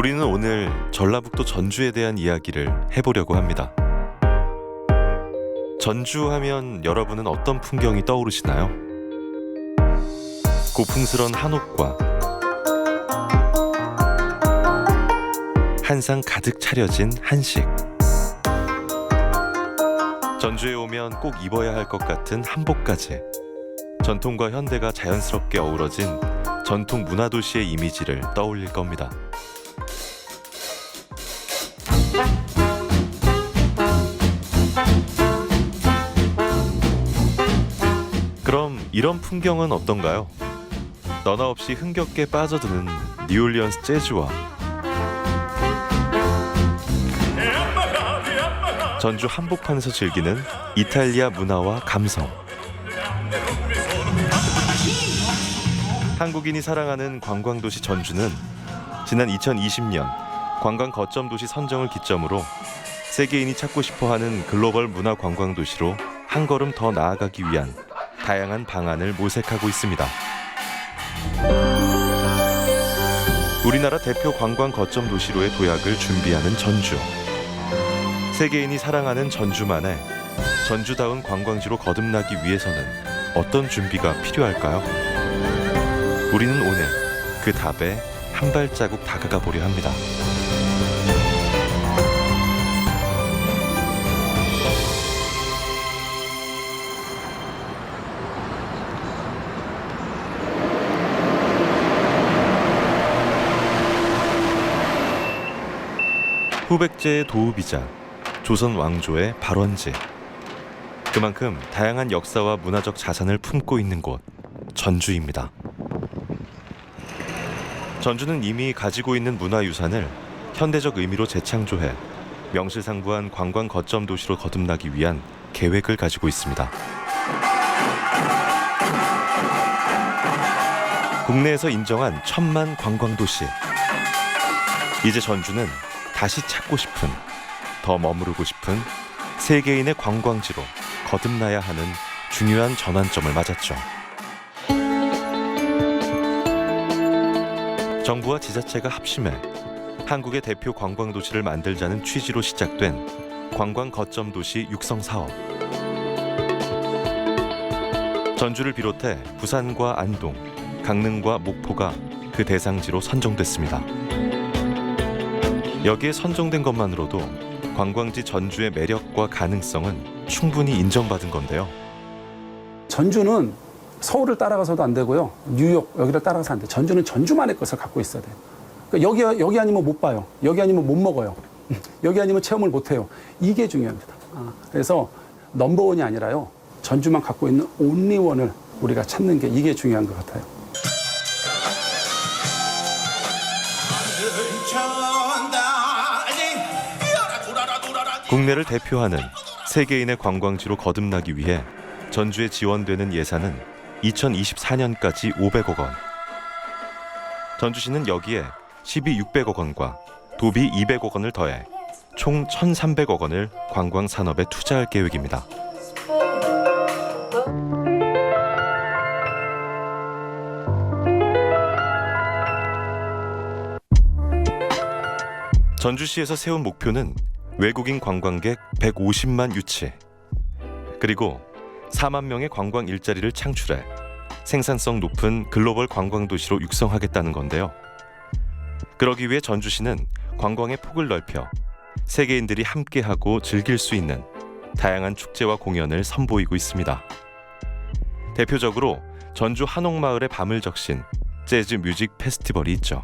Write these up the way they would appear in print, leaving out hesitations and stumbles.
우리는 오늘 전라북도 전주에 대한 이야기를 해보려고 합니다. 전주 하면 여러분은 어떤 풍경이 떠오르시나요? 고풍스런 한옥과 한상 가득 차려진 한식, 전주에 오면 꼭 입어야 할 것 같은 한복까지, 전통과 현대가 자연스럽게 어우러진 전통 문화도시의 이미지를 떠올릴 겁니다. 그럼 이런 풍경은 어떤가요? 너나 없이 흥겹게 빠져드는 뉴올리언스 재즈와 전주 한복판에서 즐기는 이탈리아 문화와 감성, 한국인이 사랑하는 관광도시 전주는 지난 2020년 관광 거점 도시 선정을 기점으로 세계인이 찾고 싶어하는 글로벌 문화 관광도시로 한 걸음 더 나아가기 위한 다양한 방안을 모색하고 있습니다. 우리나라 대표 관광 거점 도시로의 도약을 준비하는 전주. 세계인이 사랑하는 전주만의 전주다운 관광지로 거듭나기 위해서는 어떤 준비가 필요할까요? 우리는 오늘 그 답에 한 발자국 다가가 보려 합니다. 후백제의 도읍이자 조선 왕조의 발원지, 그만큼 다양한 역사와 문화적 자산을 품고 있는 곳, 전주입니다. 전주는 이미 가지고 있는 문화유산을 현대적 의미로 재창조해 명실상부한 관광 거점 도시로 거듭나기 위한 계획을 가지고 있습니다. 국내에서 인정한 천만 관광도시. 이제 전주는 다시 찾고 싶은, 더 머무르고 싶은 세계인의 관광지로 거듭나야 하는 중요한 전환점을 맞았죠. 정부와 지자체가 합심해 한국의 대표 관광도시를 만들자는 취지로 시작된 관광 거점 도시 육성 사업. 전주를 비롯해 부산과 안동, 강릉과 목포가 그 대상지로 선정됐습니다. 여기에 선정된 것만으로도 관광지 전주의 매력과 가능성은 충분히 인정받은 건데요. 전주는 서울을 따라가서도 안 되고요. 뉴욕 여기를 따라가서 안 돼. 전주는 전주만의 것을 갖고 있어야 돼요. 그러니까 여기 아니면 못 봐요. 여기 아니면 못 먹어요. 여기 아니면 체험을 못 해요. 이게 중요합니다. 그래서 넘버원이 아니라요. 전주만 갖고 있는 온리원을 우리가 찾는 게 이게 중요한 것 같아요. 국내를 대표하는 세계인의 관광지로 거듭나기 위해 전주에 지원되는 예산은 2024년까지 500억 원. 전주시는 여기에 시비 600억 원과 도비 200억 원을 더해 총 1,300억 원을 관광 산업에 투자할 계획입니다. 전주시에서 세운 목표는 외국인 관광객 150만 유치, 그리고 4만 명의 관광 일자리를 창출해 생산성 높은 글로벌 관광도시로 육성하겠다는 건데요. 그러기 위해 전주시는 관광의 폭을 넓혀 세계인들이 함께하고 즐길 수 있는 다양한 축제와 공연을 선보이고 있습니다. 대표적으로 전주 한옥마을의 밤을 적신 재즈 뮤직 페스티벌이 있죠.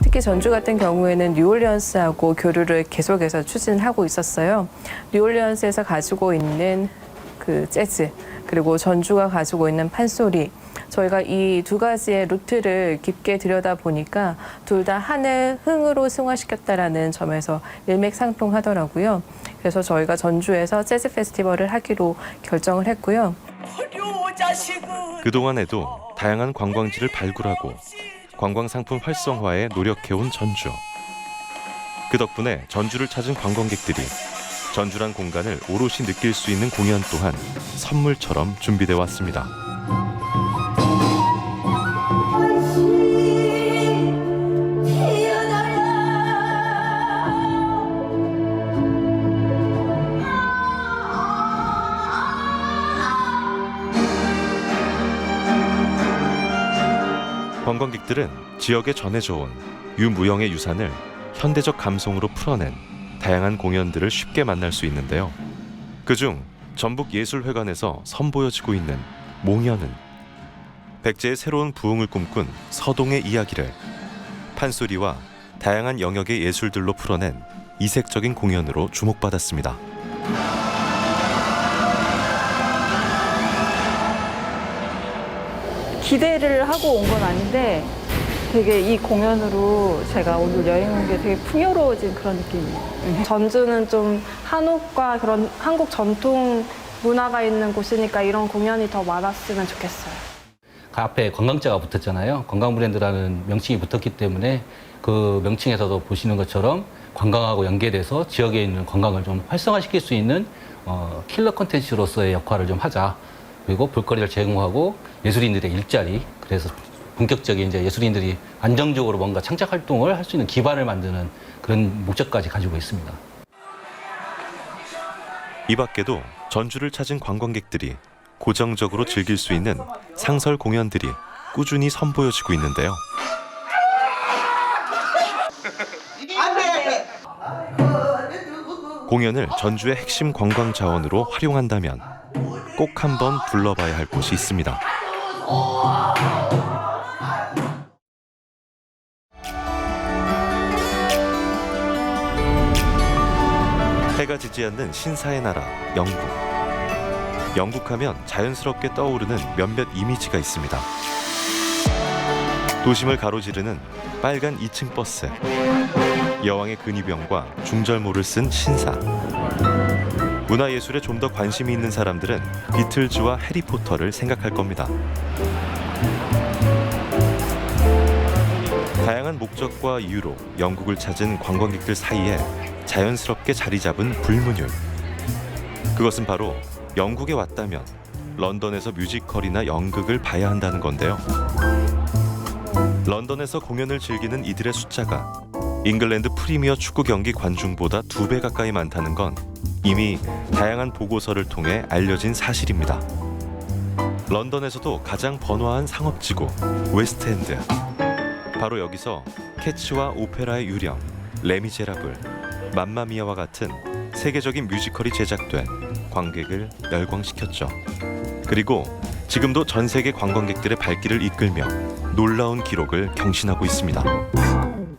특히 전주 같은 경우에는 뉴올리언스하고 교류를 계속해서 추진하고 있었어요. 뉴올리언스에서 가지고 있는 그 재즈, 그리고 전주가 가지고 있는 판소리, 저희가 이 두 가지의 루트를 깊게 들여다보니까 둘 다 하늘 흥으로 승화시켰다라는 점에서 일맥상통하더라고요. 그래서 저희가 전주에서 재즈 페스티벌을 하기로 결정을 했고요. 그동안에도 다양한 관광지를 발굴하고 관광 상품 활성화에 노력해온 전주. 그 덕분에 전주를 찾은 관광객들이 전주란 공간을 오롯이 느낄 수 있는 공연 또한 선물처럼 준비되어 왔습니다. 관광객들은 지역에 전해져 온 유무형의 유산을 현대적 감성으로 풀어낸 다양한 공연들을 쉽게 만날 수 있는데요. 그중 전북예술회관에서 선보여지고 있는 몽연은 백제의 새로운 부흥을 꿈꾼 서동의 이야기를 판소리와 다양한 영역의 예술들로 풀어낸 이색적인 공연으로 주목받았습니다. 기대를 하고 온 건 아닌데 되게 이 공연으로 제가 오늘 여행 온 게 되게 풍요로워진 그런 느낌이에요. 전주는 좀 한옥과 그런 한국 전통 문화가 있는 곳이니까 이런 공연이 더 많았으면 좋겠어요. 그 앞에 관광자가 붙었잖아요. 관광 브랜드라는 명칭이 붙었기 때문에 그 명칭에서도 보시는 것처럼 관광하고 연계돼서 지역에 있는 관광을 좀 활성화시킬 수 있는 킬러 콘텐츠로서의 역할을 좀 하자. 그리고 볼거리를 제공하고 예술인들의 일자리, 그래서 본격적인 이제 예술인들이 안정적으로 뭔가 창작 활동을 할 수 있는 기반을 만드는 그런 목적까지 가지고 있습니다. 이 밖에도 전주를 찾은 관광객들이 고정적으로 즐길 수 있는 상설 공연들이 꾸준히 선보여지고 있는데요. 공연을 전주의 핵심 관광 자원으로 활용한다면 꼭 한번 불러봐야 할 곳이 있습니다. 해가 지지 않는 신사의 나라 영국. 영국하면 자연스럽게 떠오르는 몇몇 이미지가 있습니다. 도심을 가로지르는 빨간 2층 버스, 여왕의 근위병과 중절모를 쓴 신사. 문화예술에 좀 더 관심이 있는 사람들은 비틀즈와 해리포터를 생각할 겁니다. 다양한 목적과 이유로 영국을 찾은 관광객들 사이에 자연스럽게 자리 잡은 불문율. 그것은 바로 영국에 왔다면 런던에서 뮤지컬이나 연극을 봐야 한다는 건데요. 런던에서 공연을 즐기는 이들의 숫자가 잉글랜드 프리미어 축구 경기 관중보다 2배 가까이 많다는 건 이미 다양한 보고서를 통해 알려진 사실입니다. 런던에서도 가장 번화한 상업지구 웨스트엔드. 바로 여기서 캐츠와 오페라의 유령, 레미제라블, 맘마미아와 같은 세계적인 뮤지컬이 제작돼 관객을 열광시켰죠. 그리고 지금도 전 세계 관광객들의 발길을 이끌며 놀라운 기록을 경신하고 있습니다.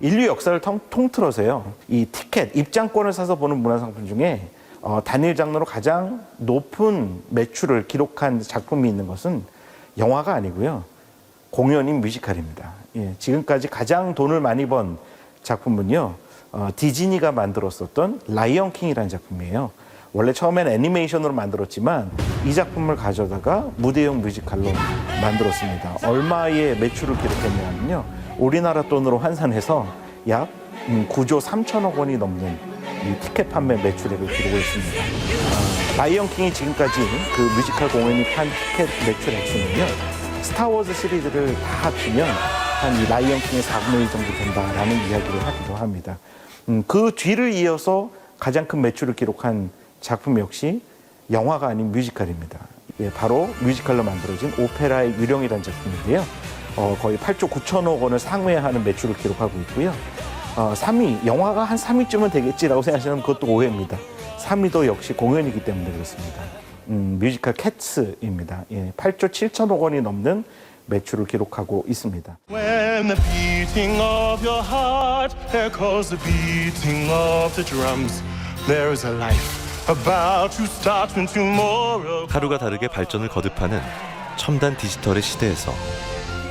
인류 역사를 통틀어서요, 이 티켓, 입장권을 사서 보는 문화상품 중에 단일 장르로 가장 높은 매출을 기록한 작품이 있는 것은 영화가 아니고요, 공연인 뮤지컬입니다. 예, 지금까지 가장 돈을 많이 번 작품은요, 디즈니가 만들었었던 라이언 킹이라는 작품이에요. 원래 처음엔 애니메이션으로 만들었지만 이 작품을 가져다가 무대용 뮤지컬로 만들었습니다. 얼마의 매출을 기록했냐면요, 우리나라 돈으로 환산해서 약 9조 3천억 원이 넘는 이 티켓 판매 매출액을 기록했습니다. 라이언 킹이 지금까지 그 뮤지컬 공연이 판 티켓 매출 액수는요, 스타워즈 시리즈를 다 합치면 한 이 라이언 킹의 4분의 1 정도 된다라는 이야기를 하기도 합니다. 그 뒤를 이어서 가장 큰 매출을 기록한 작품 역시 영화가 아닌 뮤지컬입니다. 예, 바로 뮤지컬로 만들어진 오페라의 유령이라는 작품인데요. 거의 8조 9천억 원을 상회하는 매출을 기록하고 있고요. 3위, 영화가 한 3위쯤은 되겠지라고 생각하시면 그것도 오해입니다. 3위도 역시 공연이기 때문에 그렇습니다. 뮤지컬 캐츠입니다. 예, 8조 7천억 원이 넘는 매출을 기록하고 있습니다. When the beating of your heart echoes the beating of the drums, there is a life about to start when tomorrow. 하루가 다르게 발전을 거듭하는 첨단 디지털의 시대에서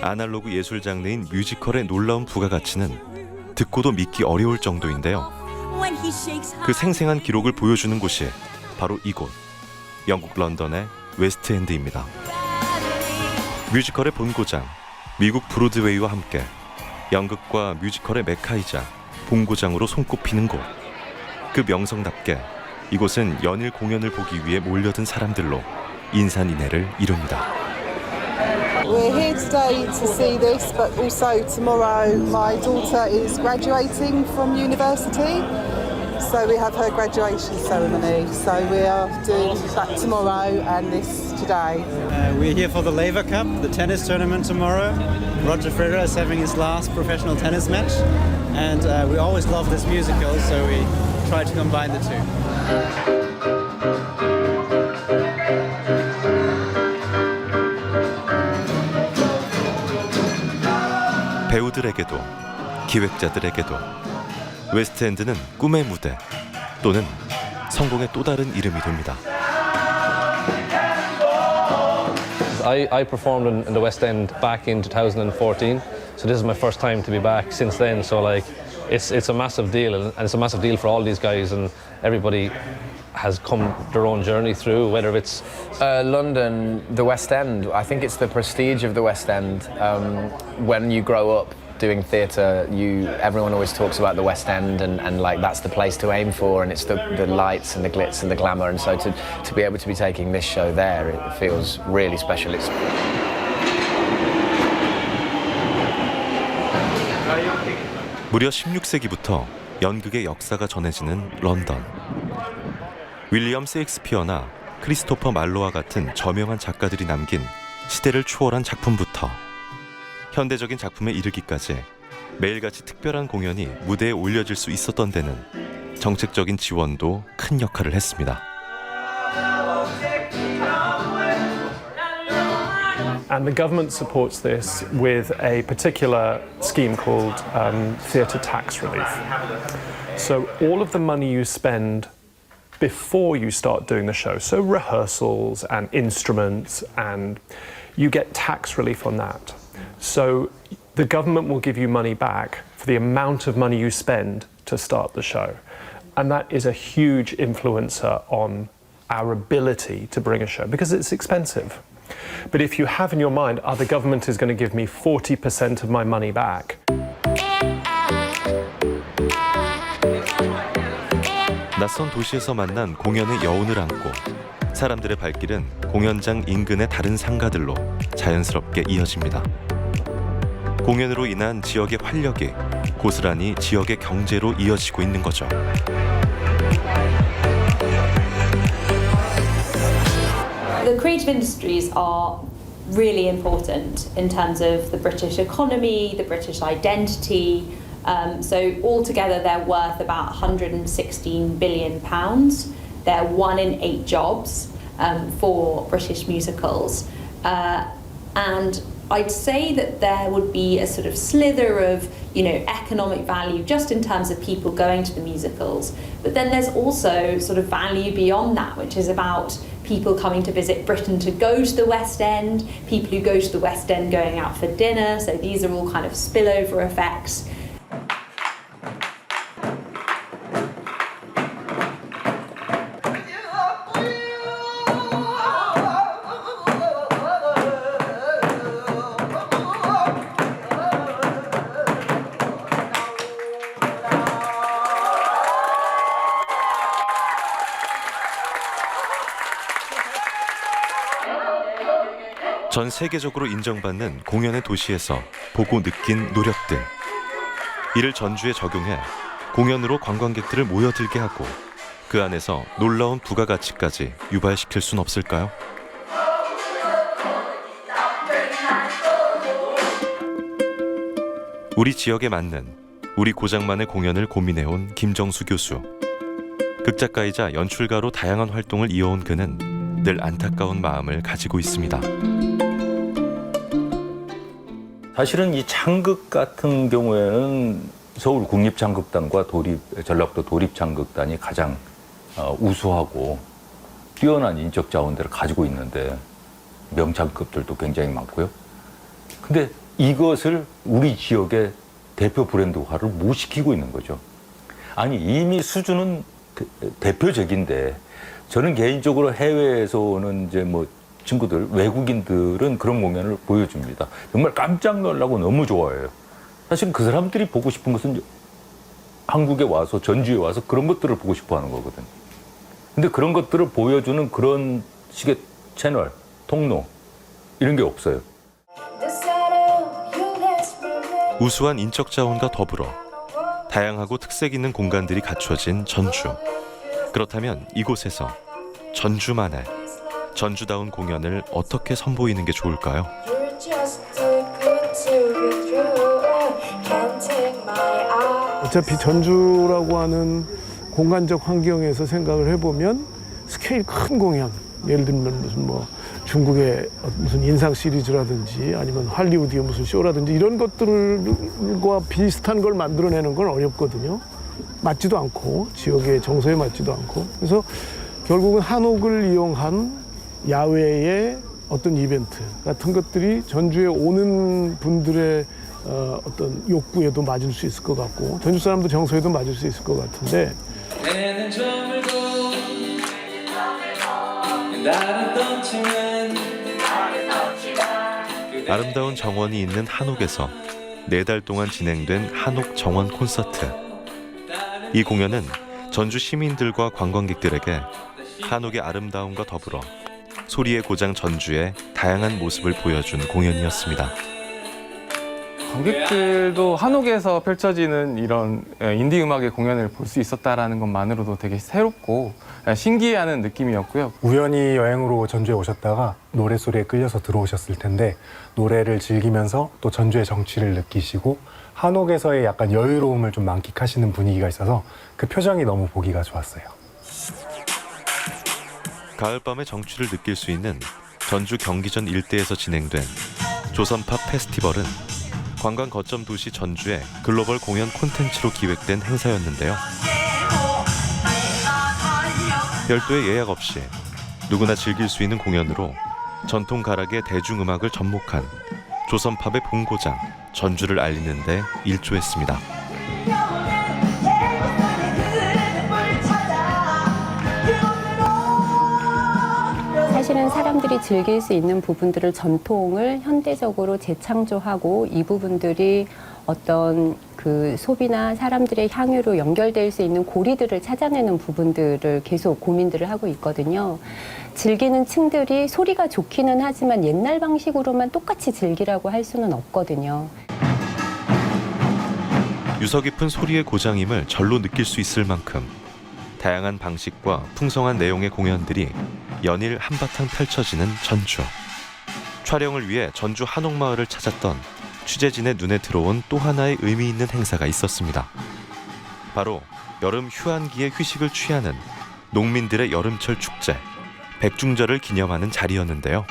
아날로그 예술 장르인 뮤지컬의 놀라운 부가가치는 듣고도 믿기 어려울 정도인데요. 그 생생한 기록을 보여주는 곳이 바로 이곳, 영국 런던의 웨스트엔드입니다. 뮤지컬의 본고장, 미국 브로드웨이와 함께 연극과 뮤지컬의 메카이자 본고장으로 손꼽히는 곳. 그 명성답게 이곳은 연일 공연을 보기 위해 몰려든 사람들로 인산인해를 이룹니다. We're here today to see this, but also tomorrow my daughter is graduating from university. So we have her graduation ceremony. So we are doing that tomorrow, and this today? We're here for the Laver Cup, the tennis tournament tomorrow. Roger Federer is having his last professional tennis match, and we always love this musical, so we try to combine the two. 배우들에게도 기획자들에게도 웨스트엔드는 꿈의 무대 또는 성공의 또 다른 이름이 됩니다. I performed in the West End back in 2014, so this is my first time to be back since then. So like, it's a massive deal, and it's a massive deal for all these guys, and everybody has come their own journey through, whether it's London, the West End. I think it's the prestige of the West End. When you grow up doing theatre, everyone always talks about the West End, and like that's the place to aim for, and it's the lights and the glitz and the glamour, and so to be able to be taking this show there, it feels really special. It's 무려 16세기부터 연극의 역사가 전해지는 런던. 윌리엄 셰익스피어나 크리스토퍼 말로와 같은 저명한 작가들이 남긴 시대를 초월한 작품부터 현대적인 작품에 이르기까지 매일같이 특별한 공연이 무대에 올려질 수 있었던 데는 정책적인 지원도 큰 역할을 했습니다. And the government supports this with a particular scheme called theatre tax relief. So all of the money you spend before you start doing the show, so rehearsals and instruments, and you get tax relief on that. So the government will give you money back for the amount of money you spend to start the show. And that is a huge influencer on our ability to bring a show because it's expensive. But if you have in your mind, the government is going to give me 40% of my money back. 낯선 도시에서 만난 공연의 여운을 안고 사람들의 발길은 공연장 인근의 다른 상가들로 자연스럽게 이어집니다. 공연으로 인한 지역의 활력이 고스란히 지역의 경제로 이어지고 있는 거죠. The creative industries are really important in terms of the British economy, the British identity. So altogether they're worth about £116 billion. They're 1 in 8 jobs for British musicals. And I'd say that there would be a sort of slither of, economic value just in terms of people going to the musicals. But then there's also sort of value beyond that, which is about people coming to visit Britain to go to the West End, people who go to the West End going out for dinner. So these are all kind of spillover effects. 전 세계적으로 인정받는 공연의 도시에서 보고 느낀 노력들. 이를 전주에 적용해 공연으로 관광객들을 모여들게 하고 그 안에서 놀라운 부가가치까지 유발시킬 순 없을까요? 우리 지역에 맞는 우리 고장만의 공연을 고민해온 김정수 교수. 극작가이자 연출가로 다양한 활동을 이어온 그는 늘 안타까운 마음을 가지고 있습니다. 사실은 이 창극 같은 경우에는 서울 국립창극단과 전라도 도립창극단이 가장 우수하고 뛰어난 인적 자원들을 가지고 있는데 명창급들도 굉장히 많고요. 근데 이것을 우리 지역의 대표 브랜드화를 못 시키고 있는 거죠. 아니 이미 수준은 대표적인데 저는 개인적으로 해외에서 오는 친구들, 외국인들은 그런 공연을 보여줍니다. 정말 깜짝 놀라고 너무 좋아해요. 사실 그 사람들이 보고 싶은 것은 한국에 와서, 전주에 와서 그런 것들을 보고 싶어 하는 거거든요. 근데 그런 것들을 보여주는 그런 식의 채널, 통로, 이런 게 없어요. 우수한 인적 자원과 더불어 다양하고 특색 있는 공간들이 갖춰진 전주. 그렇다면 이곳에서 전주만의 전주다운 공연을 어떻게 선보이는 게 좋을까요? 어차피 전주라고 하는 공간적 환경에서 생각을 해보면 스케일 큰 공연, 예를 들면 무슨 뭐 중국의 무슨 인상 시리즈라든지 아니면 할리우드의 무슨 쇼라든지 이런 것들과 비슷한 걸 만들어내는 건 어렵거든요. 맞지도 않고 지역의 정서에 맞지도 않고. 그래서 결국은 한옥을 이용한 야외의 어떤 이벤트 같은 것들이 전주에 오는 분들의 어떤 욕구에도 맞을 수 있을 것 같고 전주 사람들 정서에도 맞을 수 있을 것 같은데. 아름다운 정원이 있는 한옥에서 4달 동안 진행된 한옥 정원 콘서트. 이 공연은 전주 시민들과 관광객들에게 한옥의 아름다움과 더불어 소리의 고장 전주의 다양한 모습을 보여준 공연이었습니다. 관객들도 한옥에서 펼쳐지는 이런 인디 음악의 공연을 볼 수 있었다는 것만으로도 되게 새롭고 신기해하는 느낌이었고요. 우연히 여행으로 전주에 오셨다가 노래소리에 끌려서 들어오셨을 텐데 노래를 즐기면서 또 전주의 정취를 느끼시고 한옥에서의 약간 여유로움을 좀 만끽하시는 분위기가 있어서 그 표정이 너무 보기가 좋았어요. 가을밤의 정취를 느낄 수 있는 전주 경기전 일대에서 진행된 조선팝 페스티벌은 관광 거점 도시 전주의 글로벌 공연 콘텐츠로 기획된 행사였는데요. 별도의 예약 없이 누구나 즐길 수 있는 공연으로 전통 가락의 대중음악을 접목한 조선팝의 본고장 전주를 알리는 데 일조했습니다. 사실은 사람들이 즐길 수 있는 부분들을 전통을 현대적으로 재창조하고 이 부분들이 어떤 그 소비나 사람들의 향유로 연결될 수 있는 고리들을 찾아내는 부분들을 계속 고민들을 하고 있거든요. 즐기는 층들이 소리가 좋기는 하지만 옛날 방식으로만 똑같이 즐기라고 할 수는 없거든요. 유서 깊은 소리의 고장임을 절로 느낄 수 있을 만큼 다양한 방식과 풍성한 내용의 공연들이 연일 한바탕 펼쳐지는 전주. 촬영을 위해 전주 한옥마을을 찾았던 취재진의 눈에 들어온 또 하나의 의미 있는 행사가 있었습니다. 바로 여름 휴안기에 휴식을 취하는 농민들의 여름철 축제, 백중절을 기념하는 자리였는데요.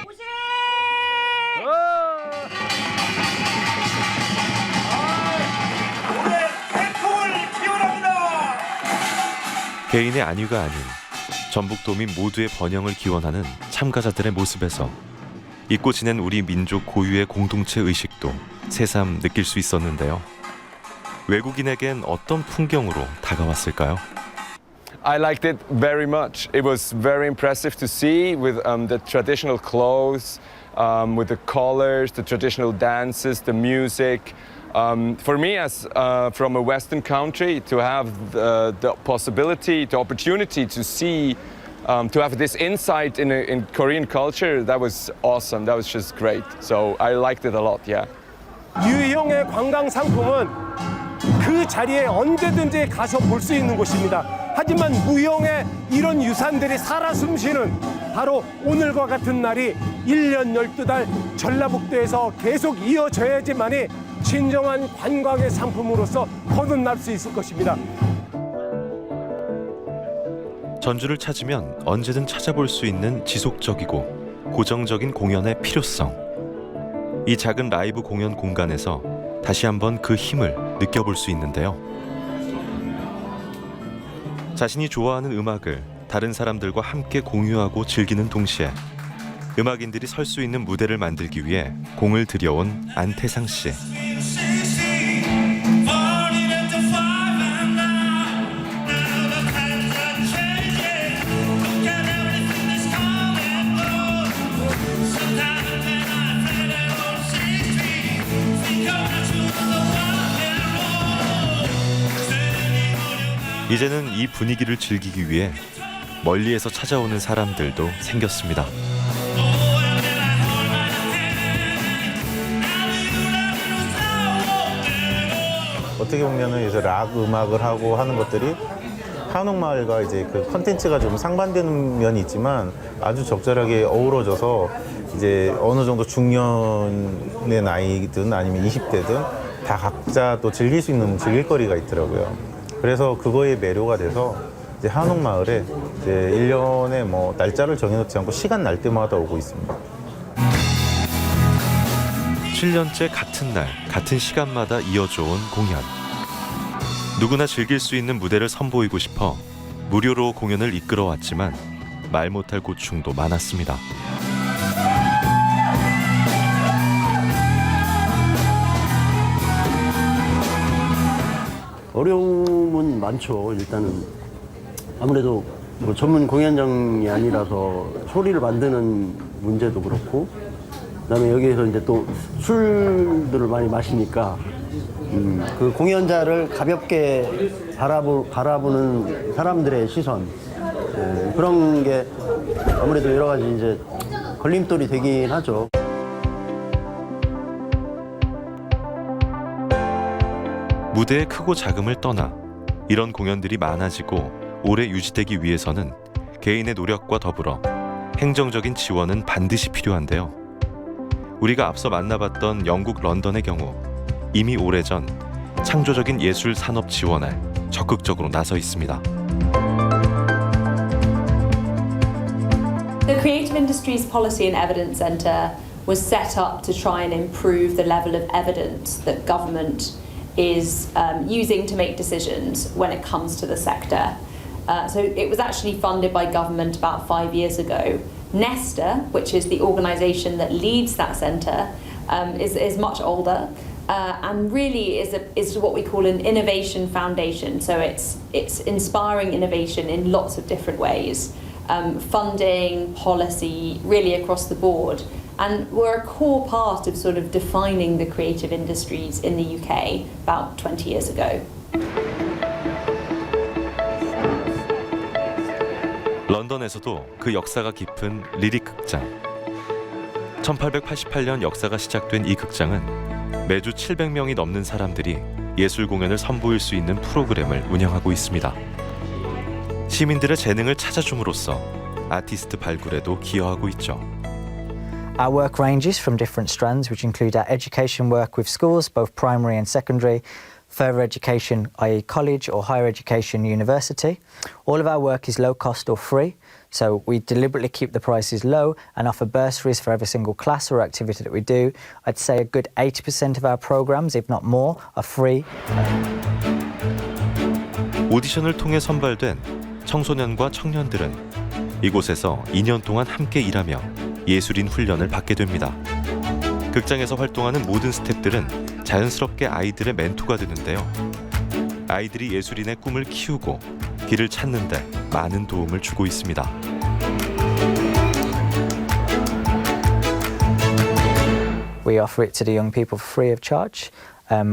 개인의 안위가 아닌 전북도민 모두의 번영을 기원하는 참가자들의 모습에서 잊고 지낸 우리 민족 고유의 공동체 의식도 새삼 느낄 수 있었는데요. 외국인에겐 어떤 풍경으로 다가왔을까요? I liked it very much. It was very impressive to see with the traditional clothes, with the colors, the traditional dances, the music. For me, as from a Western country, to have the possibility, the opportunity to see, to have this insight in Korean culture, that was awesome. That was just great. So I liked it a lot, yeah. 유형의 관광 상품은 그 자리에 언제든지 가서 볼 수 있는 곳입니다. 하지만 무형의 이런 유산들이 살아 숨쉬는 바로 오늘과 같은 날이 1년 12달 전라북도에서 계속 이어져야지만이 진정한 관광의 상품으로서 거듭날 수 있을 것입니다. 전주를 찾으면 언제든 찾아볼 수 있는 지속적이고 고정적인 공연의 필요성. 이 작은 라이브 공연 공간에서 다시 한번 그 힘을 느껴볼 수 있는데요. 자신이 좋아하는 음악을 다른 사람들과 함께 공유하고 즐기는 동시에 음악인들이 설 수 있는 무대를 만들기 위해 공을 들여온 안태상 씨. 이제는 이 분위기를 즐기기 위해 멀리에서 찾아오는 사람들도 생겼습니다. 어떻게 보면은 이제 락 음악을 하고 하는 것들이 한옥마을과 이제 그 컨텐츠가 좀 상반되는 면이 있지만 아주 적절하게 어우러져서 이제 어느 정도 중년의 나이든 아니면 20대든 다 각자 또 즐길 수 있는 즐길거리가 있더라고요. 그래서 그거에 매료가 돼서 이제 한옥마을에 이제 1년에 뭐 날짜를 정해놓지 않고 시간 날 때마다 오고 있습니다. 7년째 같은 날, 같은 시간마다 이어져 온 공연. 누구나 즐길 수 있는 무대를 선보이고 싶어 무료로 공연을 이끌어왔지만 말 못할 고충도 많았습니다. 어려움은 많죠. 일단은 아무래도 뭐 전문 공연장이 아니라서 소리를 만드는 문제도 그렇고, 그다음에 여기에서 이제 또 술들을 많이 마시니까 그 공연자를 가볍게 바라보는 사람들의 시선, 그런 게 아무래도 여러 가지 이제 걸림돌이 되긴 하죠. 무대의 크고 작음을 떠나 이런 공연들이 많아지고 오래 유지되기 위해서는 개인의 노력과 더불어 행정적인 지원은 반드시 필요한데요. 우리가 앞서 만나봤던 영국 런던의 경우 이미 오래전 창조적인 예술 산업 지원에 적극적으로 나서 있습니다. The Creative Industries Policy and Evidence Centre was set up to try and improve the level of evidence that government is using to make decisions when it comes to the sector. So it was actually funded by government about 5 years ago. Nesta, which is the organisation that leads that centre, is much older and really is what we call an innovation foundation. So it's inspiring innovation in lots of different ways, funding, policy, really across the board. And we're a core part of sort of defining the creative industries in the UK about 20 years ago. 런던에서도 그 역사가 깊은 리릭 극장. 1888년 역사가 시작된 이 극장은 매주 700명이 넘는 사람들이 예술 공연을 선보일 수 있는 프로그램을 운영하고 있습니다. 시민들의 재능을 찾아줌으로써 아티스트 발굴에도 기여하고 있죠. Our work ranges from different strands, which include our education work with schools, both primary and secondary, further education, i.e. college or higher education, university. All of our work is low cost or free, so we deliberately keep the prices low and offer bursaries for every single class or activity that we do. I'd say a good 80% of our programs, if not more, are free. 오디션을 통해 선발된 청소년과 청년들은 이곳에서 2년 동안 함께 일하며 예술인 훈련을 받게 됩니다. 극장에서 활동하는 모든 스태프들은 자연스럽게 아이들의 멘토가 되는데요. 아이들이 예술인의 꿈을 키우고 길을 찾는 데 많은 도움을 주고 있습니다. We offer it to the young people free of charge.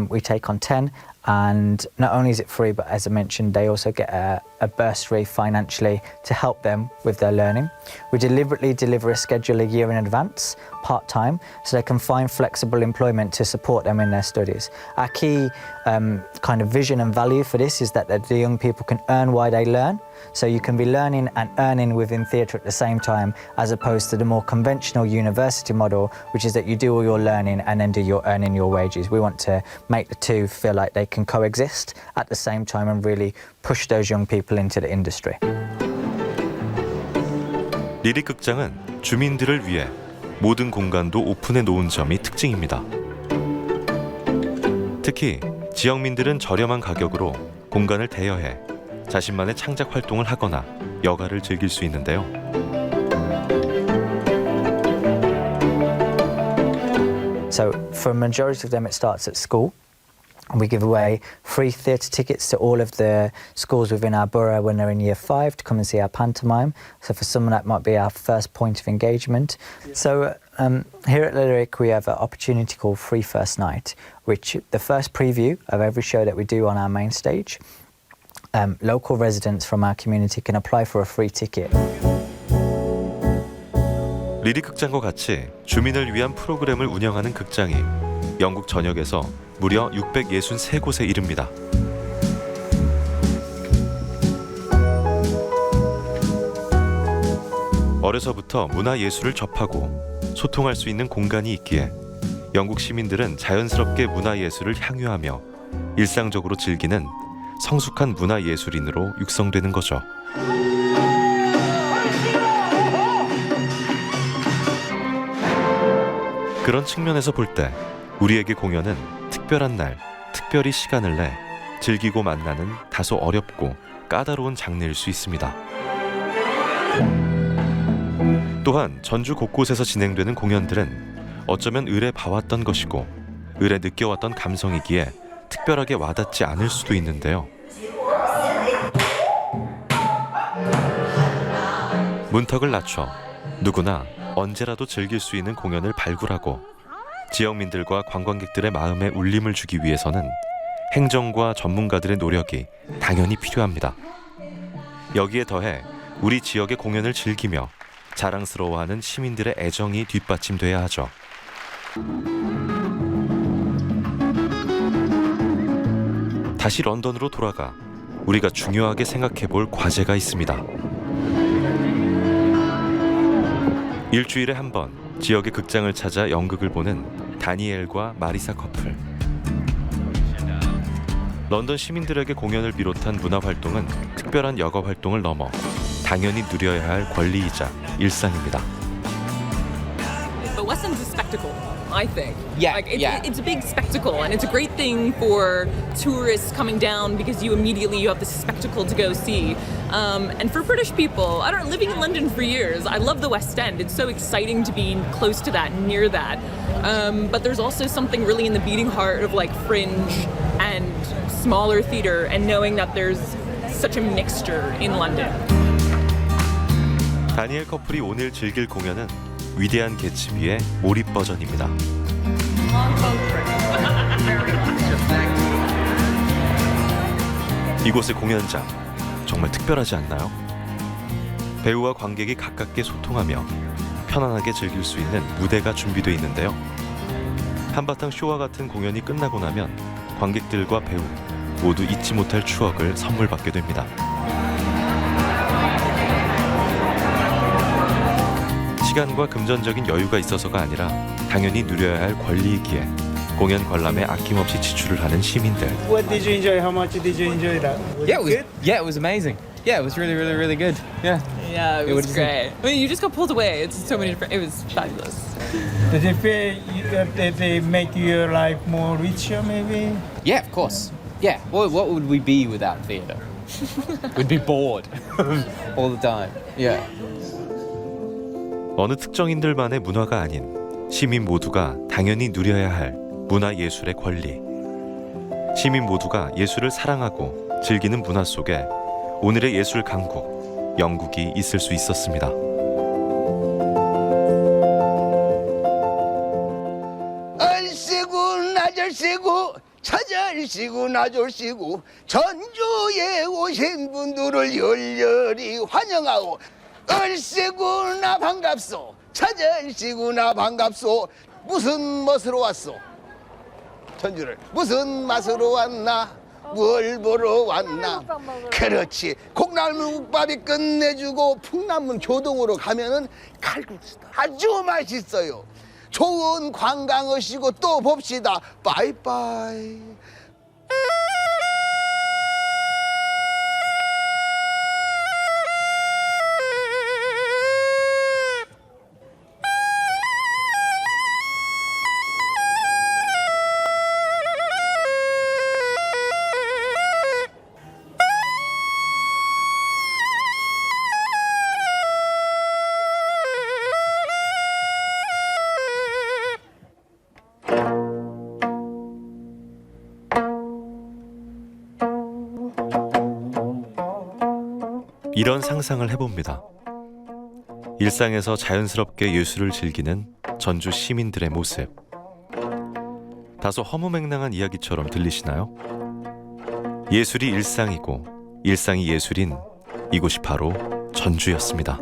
We take on 10, and not only is it free, but as I mentioned, they also get a bursary financially to help them with their learning. We deliberately deliver a schedule a year in advance, part-time, so they can find flexible employment to support them in their studies. Our key kind of vision and value for this is that the young people can earn while they learn, so you can be learning and earning within theatre at the same time, as opposed to the more conventional university model, which is that you do all your learning and then do your earning your wages. We want to make the two feel like they can coexist at the same time and really push those young people into the industry. 리릭 극장은 주민들을 위해 모든 공간도 오픈해 놓은 점이 특징입니다. 특히 지역민들은 저렴한 가격으로 공간을 대여해 자신만의 창작 활동을 하거나 여가를 즐길 수 있는데요. So for a majority of them it starts at school. We give away free theatre tickets to all of the schools within our borough when they're in year 5 to come and see our pantomime. So for someone that might be our first point of engagement. So here at Lyric we have an opportunity called Free First Night, which the first preview of every show that we do on our main stage. Local residents from our community can apply for a free ticket. 리릭 극장과 같이 주민을 위한 프로그램을 운영하는 극장이 영국 전역에서 무려 663곳에 이릅니다. 어려서부터 문화예술을 접하고 소통할 수 있는 공간이 있기에 영국 시민들은 자연스럽게 문화예술을 향유하며 일상적으로 즐기는 성숙한 문화예술인으로 육성되는 거죠. 그런 측면에서 볼 때 우리에게 공연은 특별한 날, 특별히 시간을 내 즐기고 만나는 다소 어렵고 까다로운 장르일 수 있습니다. 또한 전주 곳곳에서 진행되는 공연들은 어쩌면 을에 봐왔던 것이고 을에 느껴왔던 감성이기에 특별하게 와닿지 않을 수도 있는데요. 문턱을 낮춰 누구나 언제라도 즐길 수 있는 공연을 발굴하고 지역민들과 관광객들의 마음에 울림을 주기 위해서는 행정과 전문가들의 노력이 당연히 필요합니다. 여기에 더해 우리 지역의 공연을 즐기며 자랑스러워하는 시민들의 애정이 뒷받침돼야 하죠. 다시 런던으로 돌아가 우리가 중요하게 생각해 볼 과제가 있습니다. 일주일에 한 번 지역의 극장을 찾아 연극을 보는 다니엘과 마리사 커플. 런던 시민들에게 공연을 비롯한 문화활동은 특별한 여가 활동을 넘어 당연히 누려야 할 권리이자 일상입니다. But West End's a spectacle, I think. It's a big spectacle, and it's a great thing for tourists coming down because you have this spectacle to go see. And for British people, living in London for years, I love the West End. It's so exciting to be close to that, near that. But there's also something really in the beating heart of like fringe and smaller theater, and knowing that there's such a mixture in London. 다니엘 커플이 오늘 즐길 공연은 위대한 개츠비의 몰입 버전입니다. 이곳의 공연장 정말 특별하지 않나요? 배우와 관객이 가깝게 소통하며 편안하게 즐길 수 있는 무대가 준비되어 있는데요. 한바탕 쇼와 같은 공연이 끝나고 나면 관객들과 배우 모두 잊지 못할 추억을 선물 받게 됩니다. 시간과 금전적인 여유가 있어서가 아니라 당연히 누려야 할 권리이기에 공연 관람에 아낌없이 지출을 하는 시민들. What did you enjoy? How much did you enjoy that? It was amazing. Yeah, it was really good. Yeah. Yeah, it was great. I mean, you just got pulled away. It's so many different. It was fabulous. Did they feel that they make your life more richer, maybe? Yeah, of course. Yeah. What would we be without theatre? We'd be bored all the time. Yeah. 어느 특정인들만의 문화가 아닌 시민 모두가 당연히 누려야 할 문화예술의 권리. 시민 모두가 예술을 사랑하고 즐기는 문화 속에 오늘의 예술 강국, 영국이 있을 수 있었습니다. 얼씨구 나절씨구 차절씨구 나절씨구 전주에 오신 분들을 열렬히 환영하고 얼씨구 나 반갑소 차절씨구 나 반갑소 무슨 멋으로 왔소 전주를 무슨 맛으로 왔나 뭘 보러 왔나 그렇지 콩나물국밥이 끝내주고 풍남문 교동으로 가면은 칼국수다 아주 맛있어요 좋은 관광 오시고 또 봅시다 빠이빠이 이런 상상을 해봅니다. 일상에서 자연스럽게 예술을 즐기는 전주 시민들의 모습. 다소 허무맹랑한 이야기처럼 들리시나요? 예술이 일상이고 일상이 예술인 이곳이 바로 전주였습니다.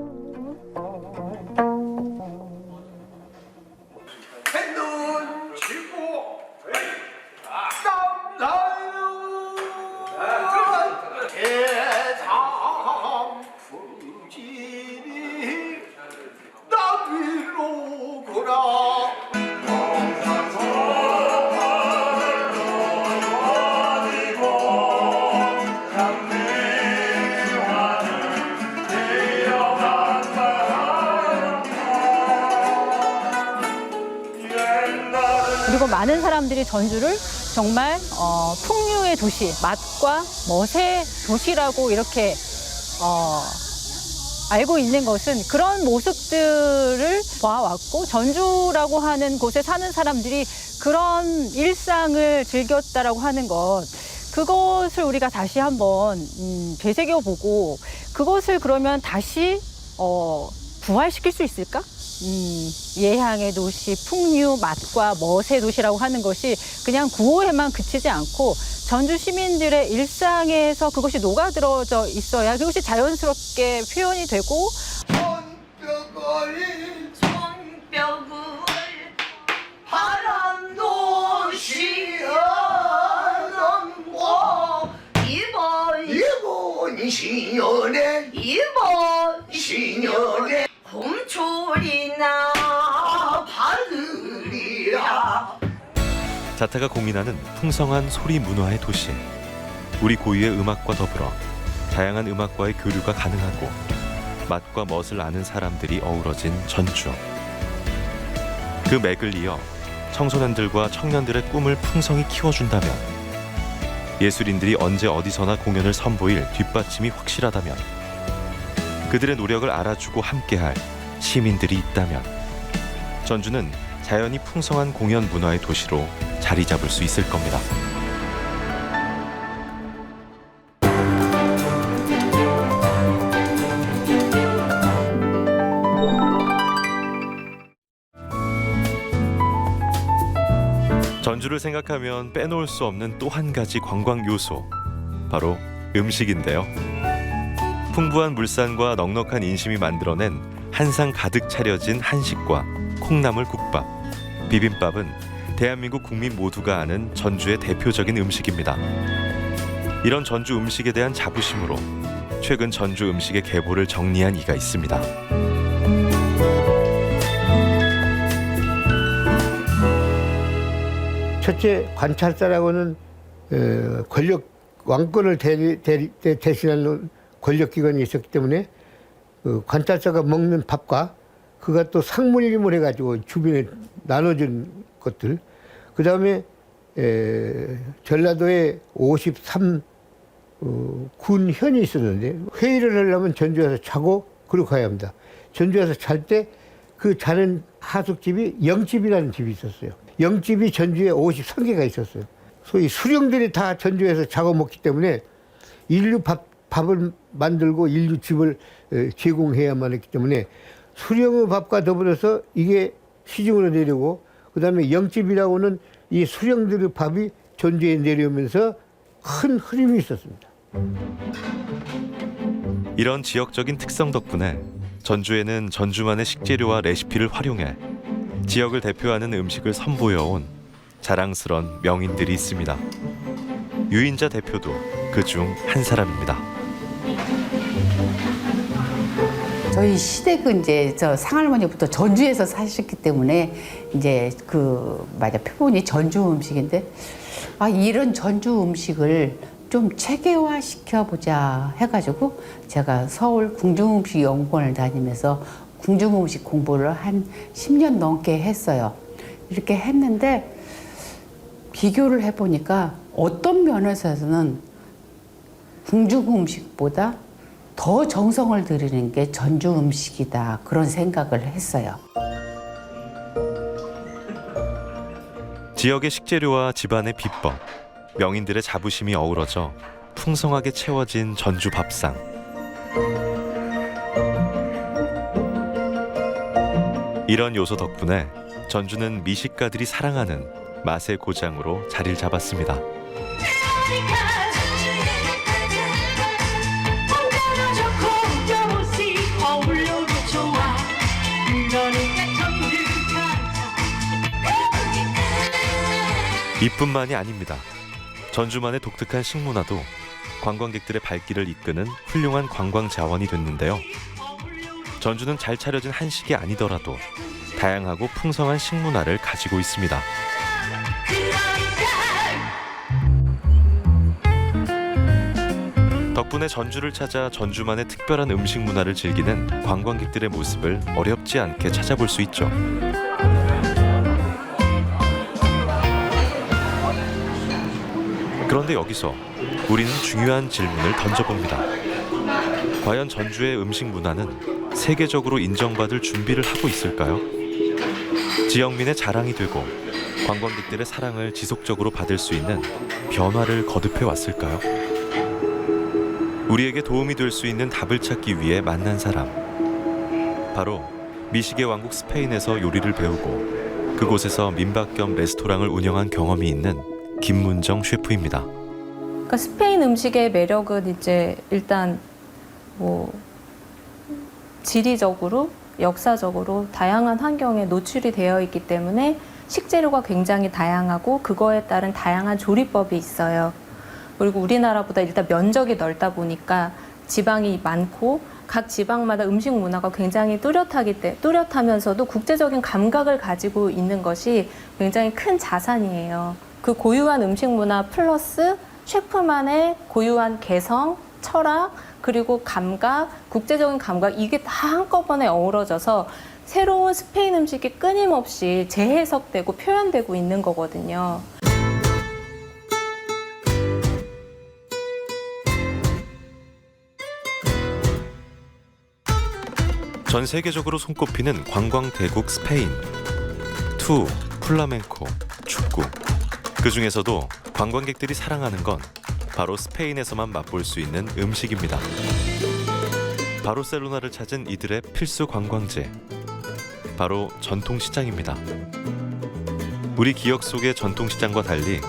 많은 사람들이 전주를 정말 풍류의 도시, 맛과 멋의 도시라고 이렇게 알고 있는 것은 그런 모습들을 봐왔고 전주라고 하는 곳에 사는 사람들이 그런 일상을 즐겼다라고 하는 것, 그것을 우리가 다시 한번 되새겨보고 그것을 그러면 다시 부활시킬 수 있을까? 예향의 도시, 풍류, 맛과 멋의 도시라고 하는 것이 그냥 구호에만 그치지 않고 전주 시민들의 일상에서 그것이 녹아들어져 있어야 그것이 자연스럽게 표현이 되고 바람도 시원하고 이번 신년에 봄철이나 받으리라. 자타가 공인하는 풍성한 소리 문화의 도시. 우리 고유의 음악과 더불어 다양한 음악과의 교류가 가능하고 맛과 멋을 아는 사람들이 어우러진 전주. 그 맥을 이어 청소년들과 청년들의 꿈을 풍성히 키워준다면, 예술인들이 언제 어디서나 공연을 선보일 뒷받침이 확실하다면, 그들의 노력을 알아주고 함께할 시민들이 있다면 전주는 자연이 풍성한 공연 문화의 도시로 자리 잡을 수 있을 겁니다. 전주를 생각하면 빼놓을 수 없는 또 한 가지 관광 요소, 바로 음식인데요. 풍부한 물산과 넉넉한 인심이 만들어낸 한상 가득 차려진 한식과 콩나물 국밥, 비빔밥은 대한민국 국민 모두가 아는 전주의 대표적인 음식입니다. 이런 전주 음식에 대한 자부심으로 최근 전주 음식의 계보를 정리한 이가 있습니다. 첫째, 관찰사라고는 왕권을 대신하는 권력기관이 있었기 때문에 관찰사가 먹는 밥과 그가 또 상물림을 해가지고 주변에 나눠준 것들, 그 다음에 전라도에 53 군현이 있었는데 회의를 하려면 전주에서 자고 그리고 가야 합니다. 전주에서 잘 때 그 자는 하숙집이 영집이라는 집이 있었어요. 영집이 전주에 53개가 있었어요. 소위 수령들이 다 전주에서 자고 먹기 때문에 인류 밥을 만들고 인류 집을 제공해야만 했기 때문에 수령의 밥과 더불어서 이게 시중으로 내려오고, 그 다음에 영집이라고는 이 수령들의 밥이 전주에 내려오면서 큰 흐름이 있었습니다. 이런 지역적인 특성 덕분에 전주에는 전주만의 식재료와 레시피를 활용해 지역을 대표하는 음식을 선보여온 자랑스런 명인들이 있습니다. 유인자 대표도 그중 한 사람입니다. 저희 시댁은 이제 저 상할머니부터 전주에서 사셨기 때문에 이제 표본이 전주 음식인데, 이런 전주 음식을 좀 체계화 시켜보자 해가지고 제가 서울 궁중음식연구원을 다니면서 궁중음식 공부를 한 10년 넘게 했어요. 이렇게 했는데 비교를 해보니까 어떤 면에서는 궁중음식보다 더 정성을 들이는 게 전주 음식이다, 그런 생각을 했어요. 지역의 식재료와 집안의 비법, 명인들의 자부심이 어우러져 풍성하게 채워진 전주 밥상. 이런 요소 덕분에 전주는 미식가들이 사랑하는 맛의 고장으로 자리를 잡았습니다. 이뿐만이 아닙니다. 전주만의 독특한 식문화도 관광객들의 발길을 이끄는 훌륭한 관광 자원이 됐는데요. 전주는 잘 차려진 한식이 아니더라도 다양하고 풍성한 식문화를 가지고 있습니다. 덕분에 전주를 찾아 전주만의 특별한 음식 문화를 즐기는 관광객들의 모습을 어렵지 않게 찾아볼 수 있죠. 그런데 여기서 우리는 중요한 질문을 던져봅니다. 과연 전주의 음식 문화는 세계적으로 인정받을 준비를 하고 있을까요? 지역민의 자랑이 되고 관광객들의 사랑을 지속적으로 받을 수 있는 변화를 거듭해 왔을까요? 우리에게 도움이 될 수 있는 답을 찾기 위해 만난 사람. 바로 미식의 왕국 스페인에서 요리를 배우고 그곳에서 민박 겸 레스토랑을 운영한 경험이 있는 김문정 셰프입니다. 그러니까 스페인 음식의 매력은 이제 일단 뭐 지리적으로, 역사적으로 다양한 환경에 노출이 되어 있기 때문에 식재료가 굉장히 다양하고 그거에 따른 다양한 조리법이 있어요. 그리고 우리나라보다 일단 면적이 넓다 보니까 지방이 많고 각 지방마다 음식 문화가 굉장히 뚜렷하면서도 국제적인 감각을 가지고 있는 것이 굉장히 큰 자산이에요. 그 고유한 음식 문화 플러스 셰프만의 고유한 개성, 철학, 그리고 감각, 국제적인 감각, 이게 다 한꺼번에 어우러져서 새로운 스페인 음식이 끊임없이 재해석되고 표현되고 있는 거거든요. 전 세계적으로 손꼽히는 관광 대국 스페인. 투, 플라멩코, 축구. 그 중에서도 관광객들이 사랑하는 건 바로 스페인에서만 맛볼 수 있는 음식입니다. 바르셀로나를 찾은 이들의 필수 관광지. 바로 전통시장입니다. 우리 기억 속의 전통시장과 달리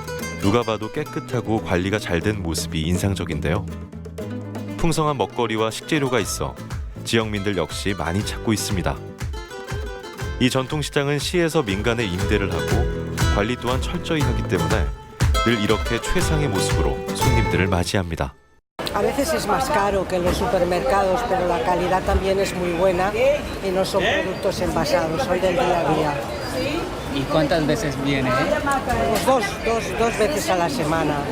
누가 봐도 깨끗하고 관리가 잘 된 모습이 인상적인데요. 풍성한 먹거리와 식재료가 있어 지역민들 역시 많이 찾고 있습니다. 이 전통시장은 시에서 민간에 임대를 하고 관리 또한 철저히 하기 때문에 늘 이렇게 최상의 모습으로 손님들을 맞이합니다. A veces es más caro que en los supermercados, pero la calidad también es muy buena y no son productos envasados, son del día a día. ¿Y cuántas veces viene? Pues dos veces a la semana.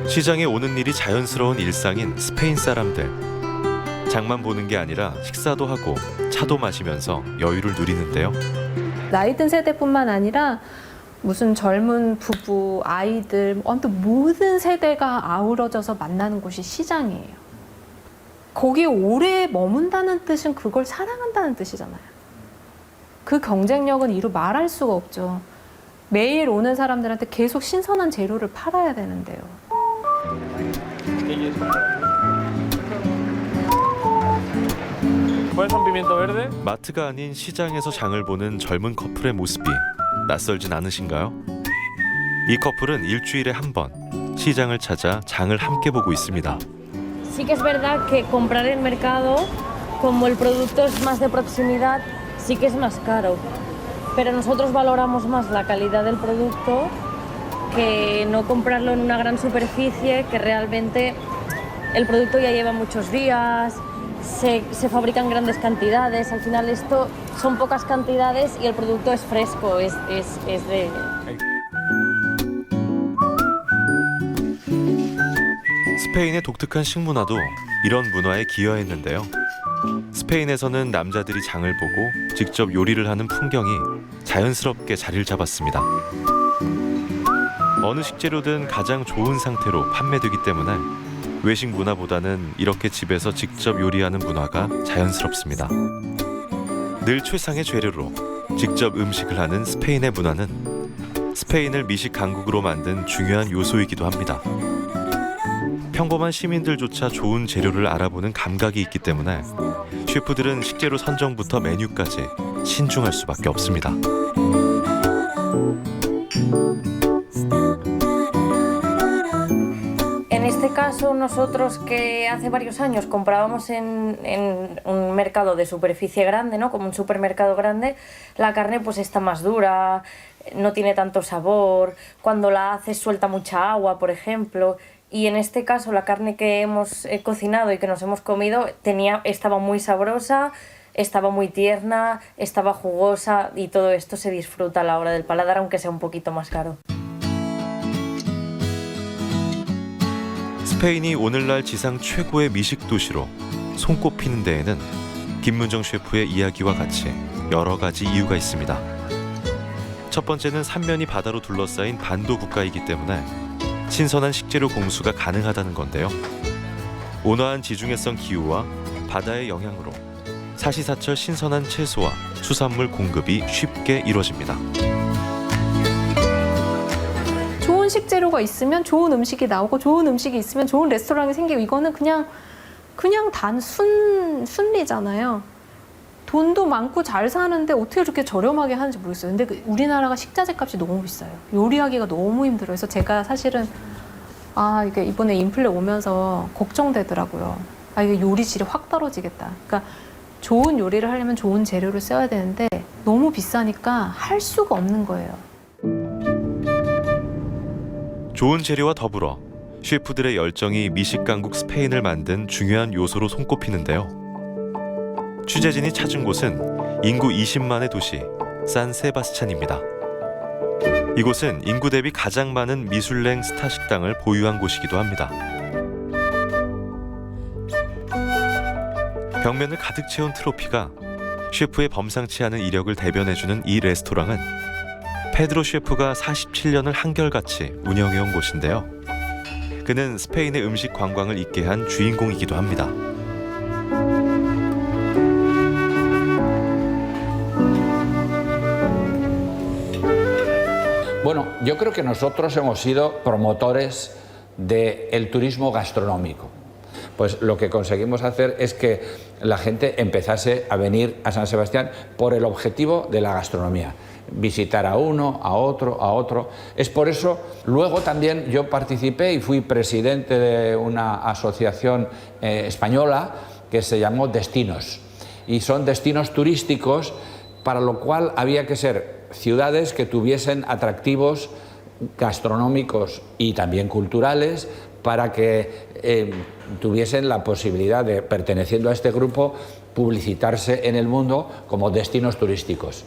시장에 오는 일이 자연스러운 일상인 스페인 사람들. 장만 보는 게 아니라 식사도 하고 차도 마시면서 여유를 누리는데요. 나이 든 세대뿐만 아니라 무슨 젊은 부부, 아이들, 아무튼 모든 세대가 아우러져서 만나는 곳이 시장이에요. 거기에 오래 머문다는 뜻은 그걸 사랑한다는 뜻이잖아요. 그 경쟁력은 이루 말할 수가 없죠. 매일 오는 사람들한테 계속 신선한 재료를 팔아야 되는데요. 마트가 아닌 시장에서 장을 보는 젊은 커플의 모습이 낯설진 않으신가요? 이 커플은 일주일에 한 번 시장을 찾아 장을 함께 보고 있습니다. Sí que es verdad que comprar en mercado, como el producto es más de proximidad, sí que es más caro. Pero nosotros valoramos más la calidad del producto que no comprarlo en una gran superficie, que realmente el producto ya lleva muchos días, se fabrican grandes cantidades, al final esto son pocas cantidades y el producto es fresco, es de... 스페인의 독특한 식문화도 이런 문화에 기여했는데요. 스페인에서는 남자들이 장을 보고 직접 요리를 하는 풍경이 자연스럽게 자리를 잡았습니다. 어느 식재료든 가장 좋은 상태로 판매되기 때문에 외식 문화보다는 이렇게 집에서 직접 요리하는 문화가 자연스럽습니다. 늘 최상의 재료로 직접 음식을 하는 스페인의 문화는 스페인을 미식 강국으로 만든 중요한 요소이기도 합니다. 평범한 시민들조차 좋은 재료를 알아보는 감각이 있기 때문에 셰프들은 식재료 선정부터 메뉴까지 신중할 수밖에 없습니다. En este caso, nosotros que hace varios años comprábamos en un mercado de superficie grande, ¿no? Como un supermercado grande, la carne pues está más dura, no tiene tanto sabor, cuando la haces suelta mucha agua, por ejemplo. Y en este caso la carne que hemos cocinado y que nos hemos comido estaba muy sabrosa, estaba muy tierna, estaba jugosa y todo esto se disfruta a la hora del paladar, aunque sea un poquito más caro. 스페인이 오늘날 지상 최고의 미식 도시로 손꼽히는 데에는 김문정 셰프의 이야기와 같이 여러 가지 이유가 있습니다. 첫 번째는 삼면이 바다로 둘러싸인 반도 국가이기 때문에 신선한 식재료 공수가 가능하다는 건데요. 온화한 지중해성 기후와 바다의 영향으로 사시사철 신선한 채소와 수산물 공급이 쉽게 이루어집니다. 좋은 식재료가 있으면 좋은 음식이 나오고 좋은 음식이 있으면 좋은 레스토랑이 생기고 이거는 그냥 단 순리잖아요. 돈도 많고 잘 사는데 어떻게 그렇게 저렴하게 하는지 모르겠어요. 근데 우리나라가 식자재 값이 너무 비싸요. 요리하기가 너무 힘들어요. 그래서 제가 사실은 이게 이번에 인플레 오면서 걱정되더라고요. 이게 요리 질이 확 떨어지겠다. 그러니까 좋은 요리를 하려면 좋은 재료를 써야 되는데 너무 비싸니까 할 수가 없는 거예요. 좋은 재료와 더불어 셰프들의 열정이 미식 강국 스페인을 만든 중요한 요소로 손꼽히는데요. 취재진이 찾은 곳은 인구 20만의 도시 산 세바스찬입니다. 이곳은 인구 대비 가장 많은 미슐랭 스타 식당을 보유한 곳이기도 합니다. 벽면을 가득 채운 트로피가 셰프의 범상치 않은 이력을 대변해주는 이 레스토랑은 페드로 셰프가 47년을 한결같이 운영해온 곳인데요. 그는 스페인의 음식 관광을 잇게 한 주인공이기도 합니다. Bueno, yo creo que nosotros hemos sido promotores del turismo gastronómico. Pues lo que conseguimos hacer es que la gente empezase a venir a San Sebastián por el objetivo de la gastronomía. Visitar a uno, a otro. Es por eso, luego también yo participé y fui presidente de una asociación española que se llamó Destinos. Y son destinos turísticos, para lo cual había que ser ciudades que tuviesen atractivos gastronómicos y también culturales para que tuviesen la posibilidad de, perteneciendo a este grupo, publicitarse en el mundo como destinos turísticos.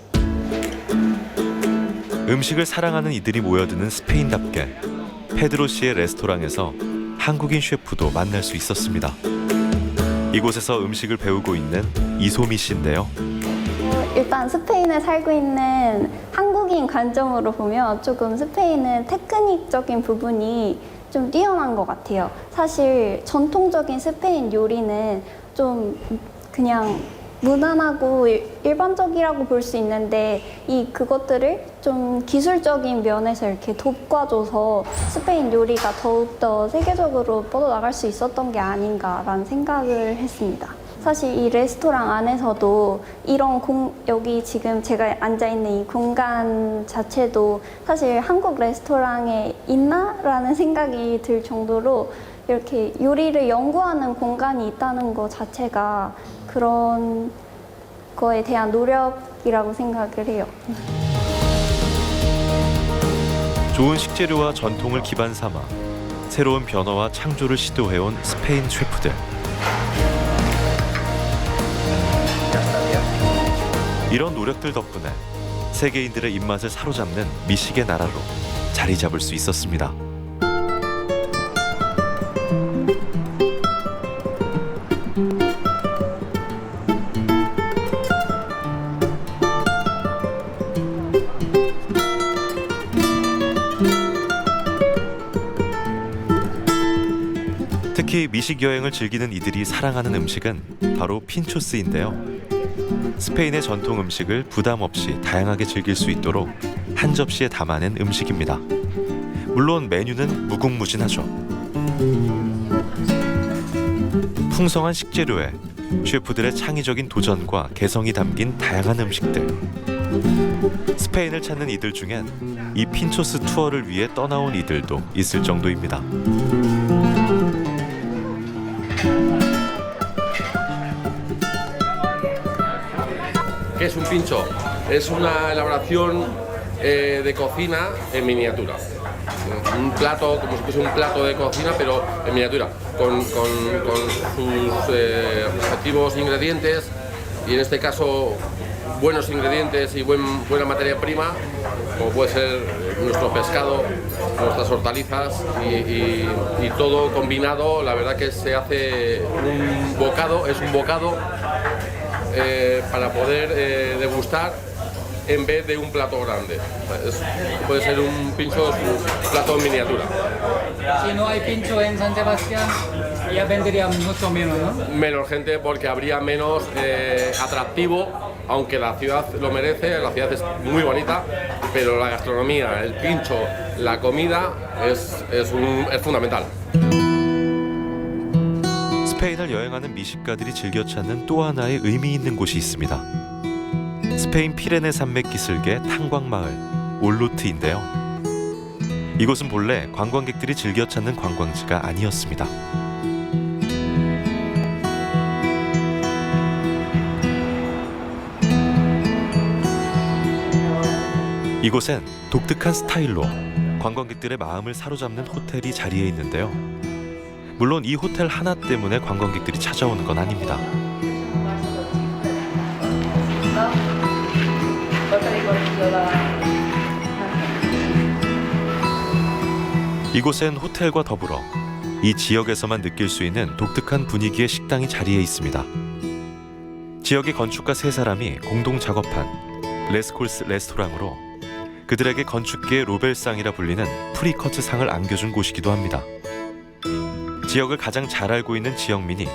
음식을 사랑하는 이들이 모여드는 스페인답게 페드로 씨의 레스토랑에서 한국인 셰프도 만날 수 있었습니다. 이곳에서 음식을 배우고 있는 이소미 씨인데요. 일단 스페인에 살고 있는 한국인 관점으로 보면 조금 스페인은 테크닉적인 부분이 좀 뛰어난 것 같아요. 사실 전통적인 스페인 요리는 좀 그냥 무난하고 일반적이라고 볼 수 있는데 그것들을 좀 기술적인 면에서 이렇게 돕꿔줘서 스페인 요리가 더욱더 세계적으로 뻗어나갈 수 있었던 게 아닌가라는 생각을 했습니다. 사실 이 레스토랑 안에서도 이런 여기 지금 제가 앉아있는 이 공간 자체도 사실 한국 레스토랑에 있나라는 생각이 들 정도로 이렇게 요리를 연구하는 공간이 있다는 것 자체가 그런 거에 대한 노력이라고 생각을 해요. 좋은 식재료와 전통을 기반 삼아 새로운 변화와 창조를 시도해온 스페인 셰프들. 이런 노력들 덕분에 세계인들의 입맛을 사로잡는 미식의 나라로 자리 잡을 수 있었습니다. 특히 미식 여행을 즐기는 이들이 사랑하는 음식은 바로 핀초스인데요. 스페인의 전통 음식을 부담 없이 다양하게 즐길 수 있도록 한 접시에 담아낸 음식입니다. 물론 메뉴는 무궁무진하죠. 풍성한 식재료에 셰프들의 창의적인 도전과 개성이 담긴 다양한 음식들. 스페인을 찾는 이들 중엔 이 핀초스 투어를 위해 떠나온 이들도 있을 정도입니다. ¿Qué es un pincho? Es una elaboración de cocina en miniatura. Un plato, como si fuese un plato de cocina, pero en miniatura, con sus respectivos ingredientes, y en este caso buenos ingredientes y buena materia prima, como puede ser nuestro pescado, nuestras hortalizas y todo combinado. La verdad que se hace un bocado, es un bocado para poder degustar en vez de un plato grande. Puede ser un pincho, un plato en miniatura. Si no hay pincho en San Sebastián, ya vendría mucho menos, ¿no? Menos gente porque habría menos atractivo, aunque la ciudad lo merece, la ciudad es muy bonita, pero la gastronomía, el pincho, la comida es fundamental. 스페인을 여행하는 미식가들이 즐겨 찾는 또 하나의 의미 있는 곳이 있습니다. 스페인 피레네 산맥 기슭의 탄광마을 올루트인데요. 이곳은 본래 관광객들이 즐겨 찾는 관광지가 아니었습니다. 이곳엔 독특한 스타일로 관광객들의 마음을 사로잡는 호텔이 자리해 있는데요. 물론 이 호텔 하나 때문에 관광객들이 찾아오는 건 아닙니다. 이곳엔 호텔과 더불어 이 지역에서만 느낄 수 있는 독특한 분위기의 식당이 자리해 있습니다. 지역의 건축가 세 사람이 공동 작업한 레스콜스 레스토랑으로 그들에게 건축계의 로벨상이라 불리는 프리커트 상을 안겨준 곳이기도 합니다. 지역을 가장 잘 알고 있는 지역민이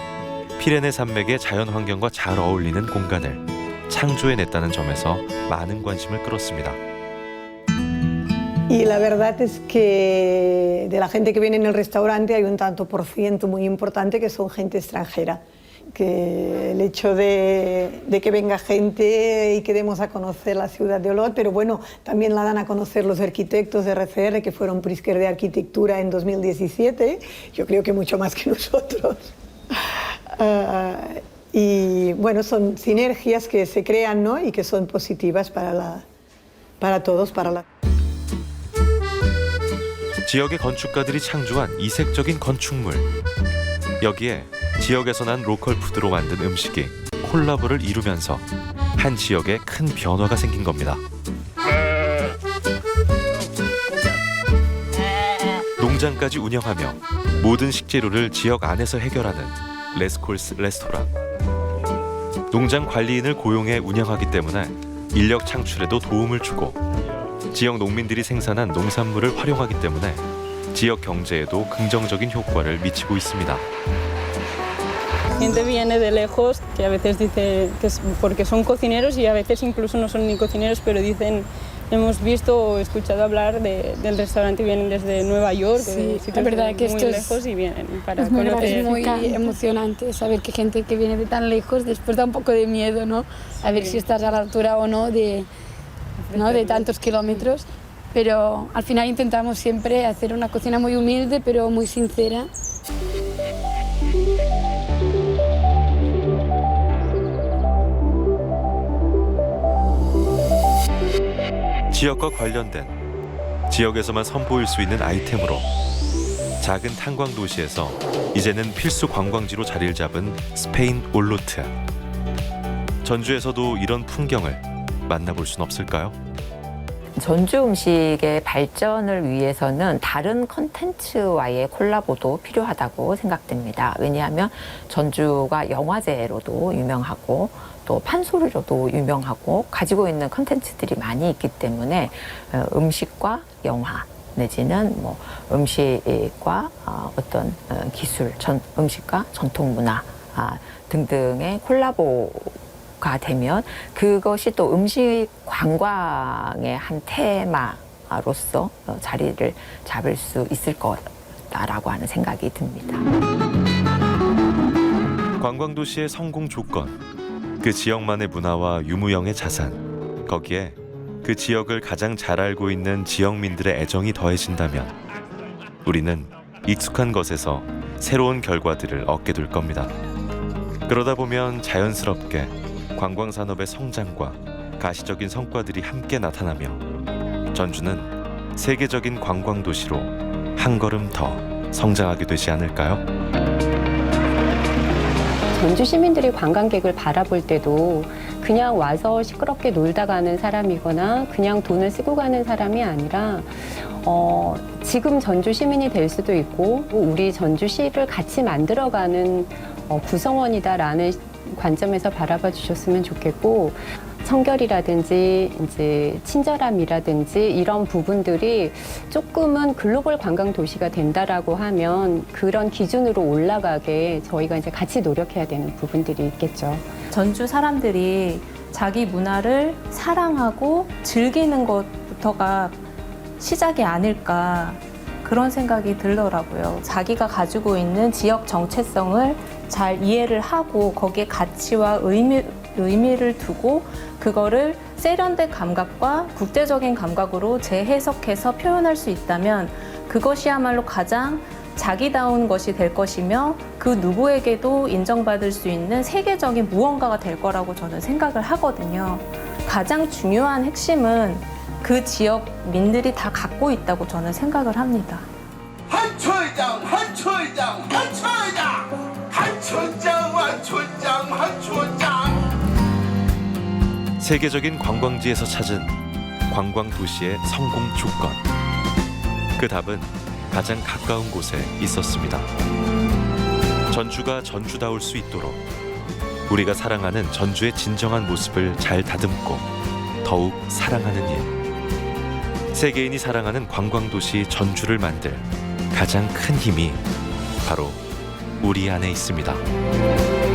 피레네 산맥의 자연 환경과 잘 어울리는 공간을 창조해냈다는 점에서 많은 관심을 끌었습니다. Y la verdad es que de la gente que viene en el restaurante hay un tanto por ciento muy importante que son gente extranjera. Que el hecho de que venga gente y que demos a conocer la ciudad de Olot, pero bueno, también la dan a conocer los arquitectos de RCR que fueron Pritzker de Arquitectura en 2017, yo creo que mucho más que nosotros. Y bueno, son sinergias que se crean, ¿no? Y que son positivas para todos, para la... 지역의 건축가들이 창조한 이색적인 건축물. 여기에 지역에서 난 로컬 푸드로 만든 음식이 콜라보를 이루면서 한 지역에 큰 변화가 생긴 겁니다. 농장까지 운영하며 모든 식재료를 지역 안에서 해결하는 레스콜스 레스토랑. 농장 관리인을 고용해 운영하기 때문에 인력 창출에도 도움을 주고 지역 농민들이 생산한 농산물을 활용하기 때문에 지역 경제에도 긍정적인 효과를 미치고 있습니다. Gente viene de lejos que a veces dice que es porque son cocineros y a veces incluso no son ni cocineros, pero dicen hemos visto o escuchado hablar del restaurante, vienen desde Nueva York, sí, de la verdad que muy esto lejos y vienen para es muy, conocer. es muy emocionante saber que gente que viene de tan lejos después da un poco de miedo, ¿no? A ver si estás a la altura o no de tantos kilómetros, pero al final intentamos siempre hacer una cocina muy humilde pero muy sincera. 지역과 관련된 지역에서만 선보일 수 있는 아이템으로 작은 탄광 도시에서 이제는 필수 관광지로 자리를 잡은 스페인 올루트. 전주에서도 이런 풍경을 만나볼 순 없을까요? 전주 음식의 발전을 위해서는 다른 콘텐츠와의 콜라보도 필요하다고 생각됩니다. 왜냐하면 전주가 영화제로도 유명하고 또 판소리로도 유명하고 가지고 있는 콘텐츠들이 많이 있기 때문에 음식과 영화 내지는 뭐 음식과 어떤 기술, 음식과 전통 문화 등등의 콜라보가 되면 그것이 또 음식 관광의 한 테마로서 자리를 잡을 수 있을 거다라고 하는 생각이 듭니다. 관광도시의 성공 조건, 그 지역만의 문화와 유무형의 자산, 거기에 그 지역을 가장 잘 알고 있는 지역민들의 애정이 더해진다면 우리는 익숙한 것에서 새로운 결과들을 얻게 될 겁니다. 그러다 보면 자연스럽게 관광산업의 성장과 가시적인 성과들이 함께 나타나며 전주는 세계적인 관광도시로 한 걸음 더 성장하게 되지 않을까요? 전주 시민들이 관광객을 바라볼 때도 그냥 와서 시끄럽게 놀다 가는 사람이거나 그냥 돈을 쓰고 가는 사람이 아니라 지금 전주 시민이 될 수도 있고 우리 전주시를 같이 만들어가는 구성원이다라는 관점에서 바라봐 주셨으면 좋겠고 청결이라든지 이제 친절함이라든지 이런 부분들이 조금은 글로벌 관광 도시가 된다라고 하면 그런 기준으로 올라가게 저희가 이제 같이 노력해야 되는 부분들이 있겠죠. 전주 사람들이 자기 문화를 사랑하고 즐기는 것부터가 시작이 아닐까 그런 생각이 들더라고요. 자기가 가지고 있는 지역 정체성을 잘 이해를 하고 거기에 가치와 의미를 두고 그거를 세련된 감각과 국제적인 감각으로 재해석해서 표현할 수 있다면 그것이야말로 가장 자기다운 것이 될 것이며 그 누구에게도 인정받을 수 있는 세계적인 무언가가 될 거라고 저는 생각을 하거든요. 가장 중요한 핵심은 그 지역민들이 다 갖고 있다고 저는 생각을 합니다. 한초장, 한초장, 한초장, 한초장, 한초장, 한초장. 세계적인 관광지에서 찾은 관광 도시의 성공 조건. 그 답은 가장 가까운 곳에 있었습니다. 전주가 전주다울 수 있도록 우리가 사랑하는 전주의 진정한 모습을 잘 다듬고 더욱 사랑하는 일. 세계인이 사랑하는 관광도시 전주를 만들 가장 큰 힘이 바로 우리 안에 있습니다.